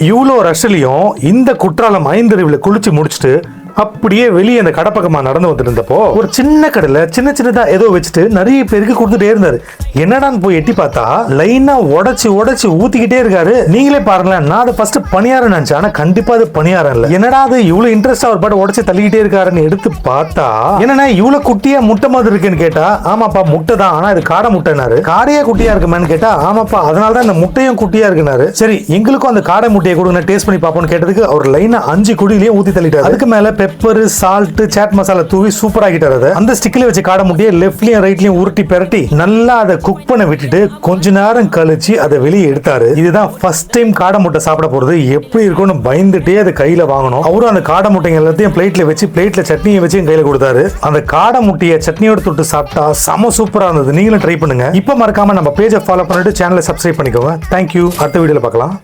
இவ்வளோ ரஷ்லையும் இந்த குற்றாலம் ஐந்தருவில குளிச்சு முடிச்சுட்டு அப்படியே வெளியே அந்த கடை பக்கமா நடந்து வந்துட்டு இருந்தப்போ ஒரு சின்ன கடையில சின்னதா ஏதோ வச்சுட்டு நிறைய பேருக்கு கொடுத்துட்டே இருந்தாரு. என்னடான்னு போய் எட்டி பார்த்தா லைனா உடைச்சு ஊத்திக்கிட்டே இருக்காரு. நீங்களே பாருங்களேன், நான் அதை ஃபர்ஸ்ட் பணியாரம் நினைச்சேன், ஆனா கண்டிப்பா அது பணியாரம் இல்ல. என்னடா அது இவ்வளவு இன்ட்ரெஸ்டா ஒரு பாட்டு உடைச்சு தள்ளிக்கிட்டே இருக்காருன்னு எடுத்து பார்த்தா என்னன்னா இவ்வளவு குட்டியா முட்டை மாதிரி இருக்குன்னு கேட்டா ஆமாப்பா முட்டை தான், ஆனா இது காடை முட்டைனாரு. காடையா குட்டியா இருக்குமான்னு கேட்டா ஆமாப்பா அதனாலதான் இந்த முட்டையும் குட்டியா இருக்குனாரு. சரி எங்களுக்கும் அந்த காடை முட்டையை கொடுங்க டேஸ்ட் பண்ணி பார்ப்போம்னு கேட்டதுக்கு அவர் லைனா 5 குடியிலேயே ஊத்தி தள்ளிட்டாரு. அதுக்கு மேல பெப்பர் சால்ட் சாட் மசாலா தூவி சூப்பர் ஆகிட்டாரு. அந்த ஸ்டிக்ல வச்சு காடை முட்டையை லெஃப்ட்லயும் ரைட்லயும் உருட்டி பெரட்டி நல்லா அதை குக் பண்ண விட்டுட்டு கொஞ்ச நேரம் கழிச்சு அதை வெளியே எடுத்தாரு. இதுதான் ஃபர்ஸ்ட் டைம் காடை முட்டை சாப்பிட போறது. எப்படி இருக்கும்னு பயந்துட்டே அதை கையில வாங்கணும். அவரும் அந்த காடை முட்டைங்க எல்லாத்தையும் பிளேட்ல வச்சு பிளேட்ல சட்னியை வச்சு கையில கொடுத்தாரு. அந்த காடை முட்டையை சட்னியோட தொட்டு சாப்பிட்டா செம சூப்பரா இருந்தது. நீங்களும் ட்ரை பண்ணுங்க. இப்ப மறக்காம நம்ம பேஜை ஃபாலோ பண்ணிட்டு சேனலை சப்ஸ்கிரைப் பண்ணிக்கோங்க. தேங்க்யூ. அடுத்த வீடியோல பார்க்கலாம்.